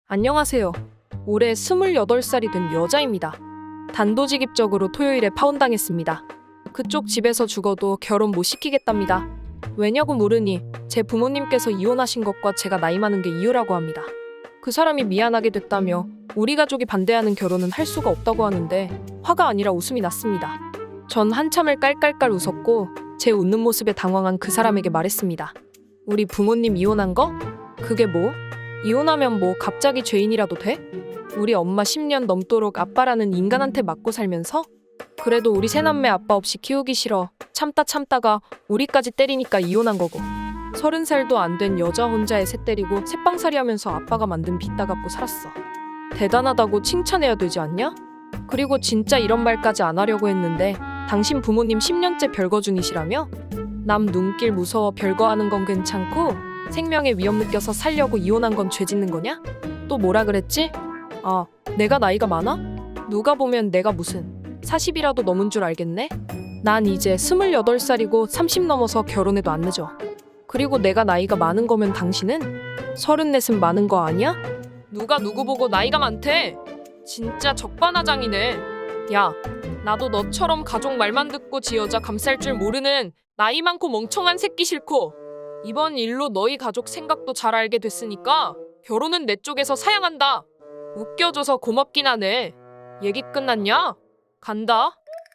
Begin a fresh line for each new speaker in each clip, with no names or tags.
안녕하세요. 올해 28살이 된 여자입니다. 단도직입적으로 토요일에 파혼당했습니다. 그쪽 집에서 죽어도 결혼 못 시키겠답니다. 왜냐고 물으니 제 부모님께서 이혼하신 것과 제가 나이 많은 게 이유라고 합니다. 그 사람이 미안하게 됐다며 우리 가족이 반대하는 결혼은 할 수가 없다고 하는데 화가 아니라 웃음이 났습니다. 전 한참을 깔깔깔 웃었고 제 웃는 모습에 당황한 그 사람에게 말했습니다. 우리 부모님 이혼한 거? 그게 뭐? 이혼하면 뭐 갑자기 죄인이라도 돼? 우리 엄마 10년 넘도록 아빠라는 인간한테 맞고 살면서? 그래도 우리 새남매 아빠 없이 키우기 싫어. 참다가 우리까지 때리니까 이혼한 거고. 30살도 안 된 여자 혼자 애새 때리고 새빵살이 하면서 아빠가 만든 빚 다 갚고 살았어. 대단하다고 칭찬해야 되지 않냐? 그리고 진짜 이런 말까지 안 하려고 했는데 당신 부모님 10년째 별거 중이시라며? 남 눈길 무서워 별거 하는 건 괜찮고 생명의 위험 느껴서 살려고 이혼한 건 죄 짓는 거냐? 또 뭐라 그랬지? 아, 내가 나이가 많아? 누가 보면 내가 무슨 40이라도 넘은 줄 알겠네? 난 이제 28살이고 30 넘어서 결혼해도 안 늦어. 그리고 내가 나이가 많은 거면 당신은? 34은 많은 거 아니야? 누가 누구 보고 나이가 많대? 진짜 적반하장이네. 야, 나도 너처럼 가족 말만 듣고 지 여자 감쌀 줄 모르는 나이 많고 멍청한 새끼 싫고 이번 일로 너희 가족 생각도 잘 알게 됐으니까 결혼은 내 쪽에서 사양한다. 웃겨줘서 고맙긴 하네. 얘기 끝났냐? 간다.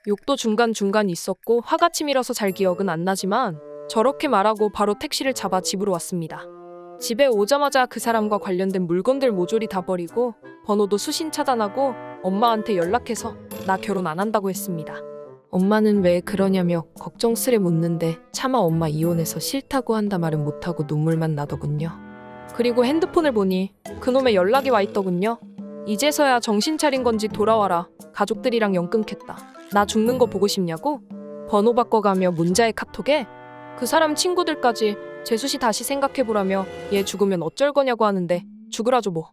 욕도 중간중간 있었고 화가 치밀어서 잘 기억은 안 나지만 저렇게 말하고 바로 택시를 잡아 집으로 왔습니다. 집에 오자마자 그 사람과 관련된 물건들 모조리 다 버리고 번호도 수신 차단하고 엄마한테 연락해서 나 결혼 안 한다고 했습니다. 엄마는 왜 그러냐며 걱정스레 묻는데 차마 엄마 이혼해서 싫다고 한다 말은 못하고 눈물만 나더군요. 그리고 핸드폰을 보니 그놈의 연락이 와 있더군요. 이제서야 정신 차린 건지 돌아와라. 가족들이랑 연 끊겠다. 나 죽는 거 보고 싶냐고? 번호 바꿔가며 문자의 카톡에 그 사람 친구들까지 재수씨 다시 생각해보라며 얘 죽으면 어쩔 거냐고 하는데 죽으라죠 뭐.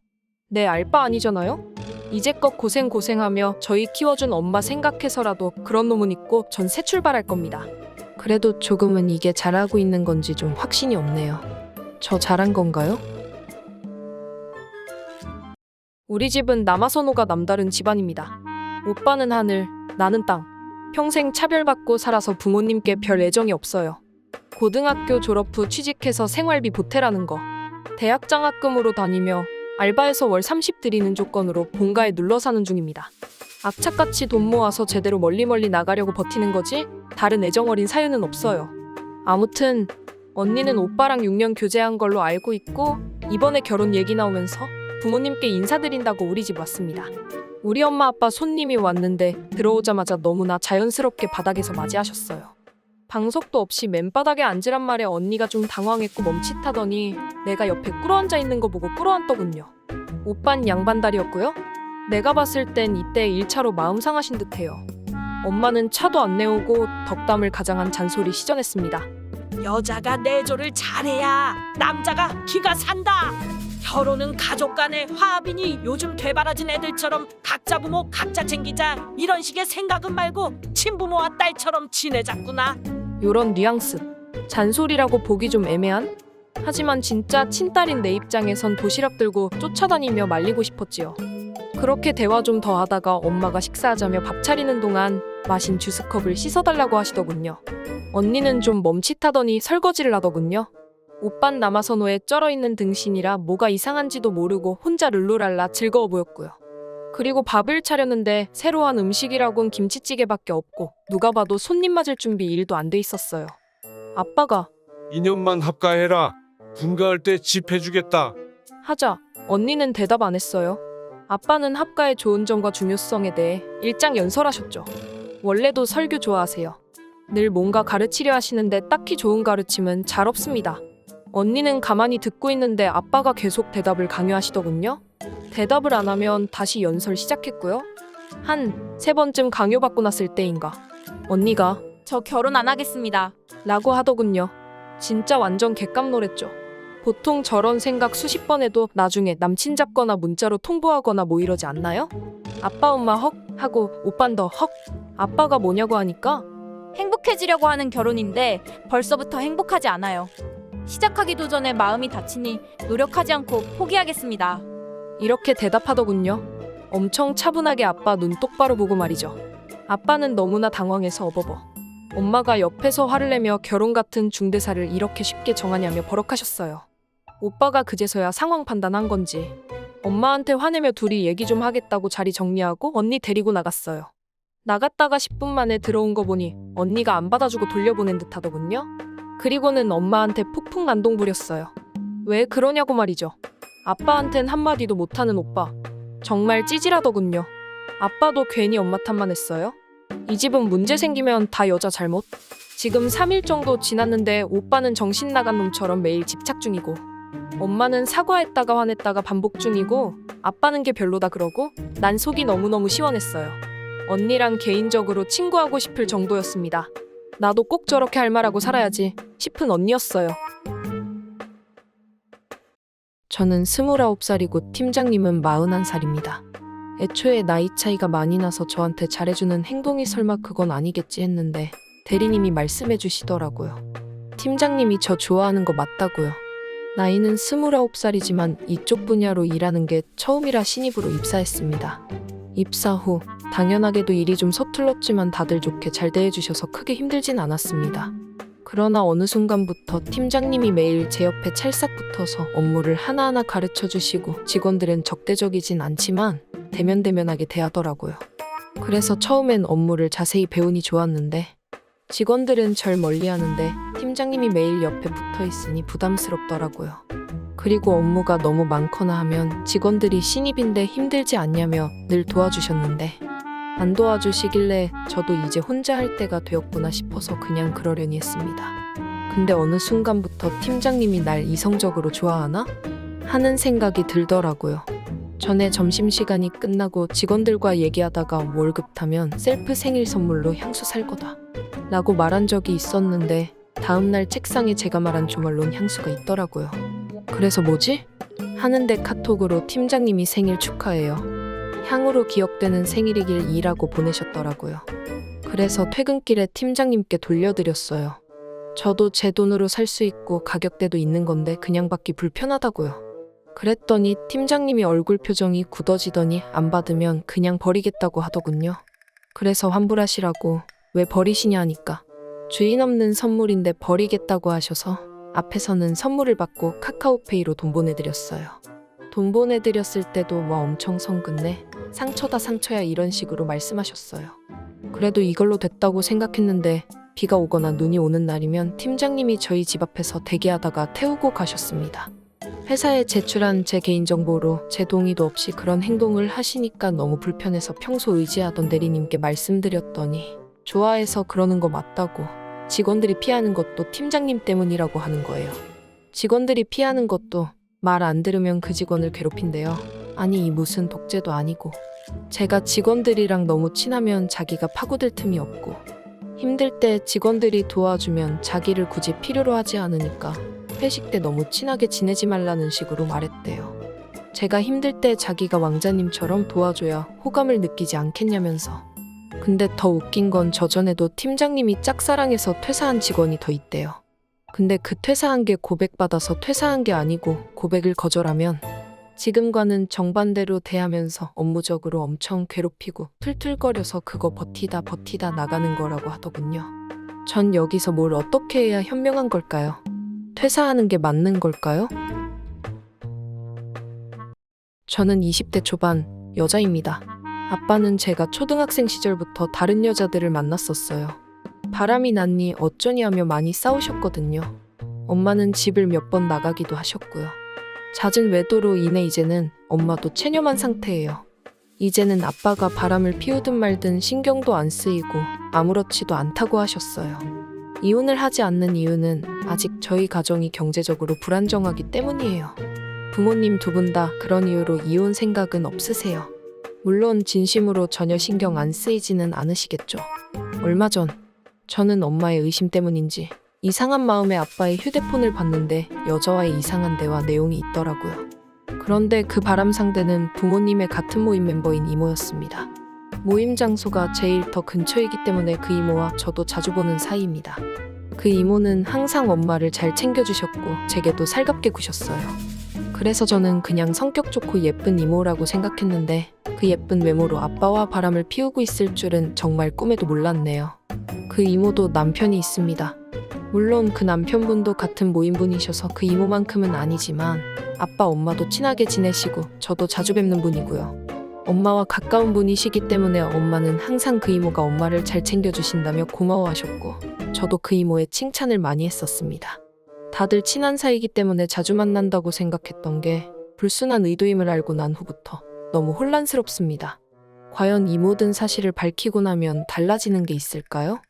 내 알바 아니잖아요? 이제껏 고생하며 저희 키워준 엄마 생각해서라도 그런 놈은 있고 전 새 출발할 겁니다. 그래도 조금은 이게 잘하고 있는 건지 좀 확신이 없네요. 저 잘한 건가요? 우리 집은 남아선호가 남다른 집안입니다. 오빠는 하늘, 나는 땅. 평생 차별받고 살아서 부모님께 별 애정이 없어요. 고등학교 졸업 후 취직해서 생활비 보태라는 거. 대학 장학금으로 다니며 알바해서 월 30 드리는 조건으로 본가에 눌러 사는 중입니다. 악착같이 돈 모아서 제대로 멀리 나가려고 버티는 거지 다른 애정 어린 사유는 없어요. 아무튼 언니는 오빠랑 6년 교제한 걸로 알고 있고 이번에 결혼 얘기 나오면서 부모님께 인사드린다고 우리 집 왔습니다. 우리 엄마 아빠 손님이 왔는데 들어오자마자 너무나 자연스럽게 바닥에서 맞이하셨어요. 방석도 없이 맨바닥에 앉으란 말에 언니가 좀 당황했고 멈칫하더니 내가 옆에 꿇어앉아 있는 거 보고 꿇어앉더군요. 오빤 양반다리였고요. 내가 봤을 땐 이때 1차로 마음 상하신 듯해요. 엄마는 차도 안 내오고 덕담을 가장한 잔소리 시전했습니다.
여자가 내조를 잘해야 남자가 기가 산다. 결혼은 가족 간의 화합이니 요즘 되바라진 애들처럼 각자 부모 각자 챙기자 이런 식의 생각은 말고 친부모와 딸처럼 지내자꾸나.
요런 뉘앙스. 잔소리라고 보기 좀 애매한? 하지만 진짜 친딸인 내 입장에선 도시락 들고 쫓아다니며 말리고 싶었지요. 그렇게 대화 좀 더 하다가 엄마가 식사하자며 밥 차리는 동안 마신 주스컵을 씻어달라고 하시더군요. 언니는 좀 멈칫하더니 설거지를 하더군요. 오빤 남아선호에 쩔어있는 등신이라 뭐가 이상한지도 모르고 혼자 룰루랄라 즐거워 보였고요. 그리고 밥을 차렸는데 새로 한 음식이라곤 김치찌개밖에 없고 누가 봐도 손님 맞을 준비 일도 안 돼 있었어요. 아빠가
2년만 합가해라. 분가할 때 집 해주겠다.
하자 언니는 대답 안 했어요. 아빠는 합가의 좋은 점과 중요성에 대해 일장 연설하셨죠. 원래도 설교 좋아하세요. 늘 뭔가 가르치려 하시는데 딱히 좋은 가르침은 잘 없습니다. 언니는 가만히 듣고 있는데 아빠가 계속 대답을 강요하시더군요. 대답을 안 하면 다시 연설 시작했고요. 한 3번쯤 강요받고 났을 때인가 언니가
저 결혼 안 하겠습니다.
라고 하더군요. 진짜 완전 객감놀했죠. 보통 저런 생각 수십 번 해도 나중에 남친 잡거나 문자로 통보하거나 뭐 이러지 않나요? 아빠 엄마 헉 하고 오빤 더 헉. 아빠가 뭐냐고 하니까
행복해지려고 하는 결혼인데 벌써부터 행복하지 않아요. 시작하기도 전에 마음이 다치니 노력하지 않고 포기하겠습니다.
이렇게 대답하더군요. 엄청 차분하게 아빠 눈 똑바로 보고 말이죠. 아빠는 너무나 당황해서 어버버. 엄마가 옆에서 화를 내며 결혼 같은 중대사를 이렇게 쉽게 정하냐며 버럭하셨어요. 오빠가 그제서야 상황 판단한 건지 엄마한테 화내며 둘이 얘기 좀 하겠다고 자리 정리하고 언니 데리고 나갔어요. 나갔다가 10분 만에 들어온 거 보니 언니가 안 받아주고 돌려보낸 듯 하더군요. 그리고는 엄마한테 폭풍 난동 부렸어요. 왜 그러냐고 말이죠. 아빠한텐 한마디도 못하는 오빠. 정말 찌질하더군요. 아빠도 괜히 엄마 탓만 했어요? 이 집은 문제 생기면 다 여자 잘못? 지금 3일 정도 지났는데 오빠는 정신 나간 놈처럼 매일 집착 중이고 엄마는 사과했다가 화냈다가 반복 중이고 아빠는 게 별로다 그러고 난 속이 너무너무 시원했어요. 언니랑 개인적으로 친구하고 싶을 정도였습니다. 나도 꼭 저렇게 할 말하고 살아야지 싶은 언니였어요. 저는 29살이고 팀장님은 41살입니다. 애초에 나이 차이가 많이 나서 저한테 잘해주는 행동이 설마 그건 아니겠지 했는데 대리님이 말씀해 주시더라고요. 팀장님이 저 좋아하는 거 맞다고요. 나이는 29살이지만 이쪽 분야로 일하는 게 처음이라 신입으로 입사했습니다. 입사 후 당연하게도 일이 좀 서툴렀지만 다들 좋게 잘 대해주셔서 크게 힘들진 않았습니다. 그러나 어느 순간부터 팀장님이 매일 제 옆에 찰싹 붙어서 업무를 하나하나 가르쳐 주시고 직원들은 적대적이진 않지만 대면대면하게 대하더라고요. 그래서 처음엔 업무를 자세히 배우니 좋았는데 직원들은 절 멀리하는데 팀장님이 매일 옆에 붙어 있으니 부담스럽더라고요. 그리고 업무가 너무 많거나 하면 직원들이 신입인데 힘들지 않냐며 늘 도와주셨는데 안 도와주시길래 저도 이제 혼자 할 때가 되었구나 싶어서 그냥 그러려니 했습니다. 근데 어느 순간부터 팀장님이 날 이성적으로 좋아하나? 하는 생각이 들더라고요. 전에 점심시간이 끝나고 직원들과 얘기하다가 월급 타면 셀프 생일 선물로 향수 살 거다 라고 말한 적이 있었는데 다음날 책상에 제가 말한 조말론 향수가 있더라고요. 그래서 뭐지? 하는데 카톡으로 팀장님이 생일 축하해요. 향으로 기억되는 생일이길 이라고 보내셨더라고요. 그래서 퇴근길에 팀장님께 돌려드렸어요. 저도 제 돈으로 살 수 있고 가격대도 있는 건데 그냥 받기 불편하다고요. 그랬더니 팀장님이 얼굴 표정이 굳어지더니 안 받으면 그냥 버리겠다고 하더군요. 그래서 환불하시라고 왜 버리시냐 하니까 주인 없는 선물인데 버리겠다고 하셔서 앞에서는 선물을 받고 카카오페이로 돈 보내드렸어요. 돈 보내드렸을 때도 와 엄청 성급네. 상처다 상처야 이런 식으로 말씀하셨어요. 그래도 이걸로 됐다고 생각했는데 비가 오거나 눈이 오는 날이면 팀장님이 저희 집 앞에서 대기하다가 태우고 가셨습니다. 회사에 제출한 제 개인정보로 제 동의도 없이 그런 행동을 하시니까 너무 불편해서 평소 의지하던 대리님께 말씀드렸더니 좋아해서 그러는 거 맞다고 직원들이 피하는 것도 팀장님 때문이라고 하는 거예요. 직원들이 피하는 것도 말 안 들으면 그 직원을 괴롭힌대요. 아니 이 무슨 독재도 아니고 제가 직원들이랑 너무 친하면 자기가 파고들 틈이 없고 힘들 때 직원들이 도와주면 자기를 굳이 필요로 하지 않으니까 회식 때 너무 친하게 지내지 말라는 식으로 말했대요. 제가 힘들 때 자기가 왕자님처럼 도와줘야 호감을 느끼지 않겠냐면서. 근데 더 웃긴 건 저전에도 팀장님이 짝사랑해서 퇴사한 직원이 더 있대요. 근데 그 퇴사한 게 고백받아서 퇴사한 게 아니고 고백을 거절하면 지금과는 정반대로 대하면서 업무적으로 엄청 괴롭히고 툴툴거려서 그거 버티다 나가는 거라고 하더군요. 전 여기서 뭘 어떻게 해야 현명한 걸까요? 퇴사하는 게 맞는 걸까요? 저는 20대 초반 여자입니다. 아빠는 제가 초등학생 시절부터 다른 여자들을 만났었어요. 바람이 났니 어쩌니 하며 많이 싸우셨거든요. 엄마는 집을 몇 번 나가기도 하셨고요. 잦은 외도로 인해 이제는 엄마도 체념한 상태예요. 이제는 아빠가 바람을 피우든 말든 신경도 안 쓰이고 아무렇지도 않다고 하셨어요. 이혼을 하지 않는 이유는 아직 저희 가정이 경제적으로 불안정하기 때문이에요. 부모님 두 분 다 그런 이유로 이혼 생각은 없으세요. 물론 진심으로 전혀 신경 안 쓰이지는 않으시겠죠. 얼마 전 저는 엄마의 의심 때문인지 이상한 마음에 아빠의 휴대폰을 봤는데 여자와의 이상한 대화 내용이 있더라고요. 그런데 그 바람 상대는 부모님의 같은 모임 멤버인 이모였습니다. 모임 장소가 제일 더 근처이기 때문에 그 이모와 저도 자주 보는 사이입니다. 그 이모는 항상 엄마를 잘 챙겨주셨고 제게도 살갑게 구셨어요. 그래서 저는 그냥 성격 좋고 예쁜 이모라고 생각했는데 그 예쁜 외모로 아빠와 바람을 피우고 있을 줄은 정말 꿈에도 몰랐네요. 그 이모도 남편이 있습니다. 물론 그 남편분도 같은 모임분이셔서 그 이모만큼은 아니지만 아빠 엄마도 친하게 지내시고 저도 자주 뵙는 분이고요. 엄마와 가까운 분이시기 때문에 엄마는 항상 그 이모가 엄마를 잘 챙겨주신다며 고마워하셨고 저도 그 이모의 칭찬을 많이 했었습니다. 다들 친한 사이이기 때문에 자주 만난다고 생각했던 게 불순한 의도임을 알고 난 후부터 너무 혼란스럽습니다. 과연 이 모든 사실을 밝히고 나면 달라지는 게 있을까요?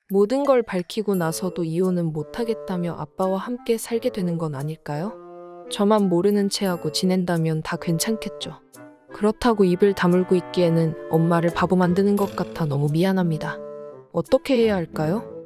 모든 걸 밝히고 나서도 이혼은 못하겠다며 아빠와 함께 살게 되는 건 아닐까요? 저만 모르는 체하고 지낸다면 다 괜찮겠죠. 그렇다고 입을 다물고 있기에는 엄마를 바보 만드는 것 같아 너무 미안합니다. 어떻게 해야 할까요?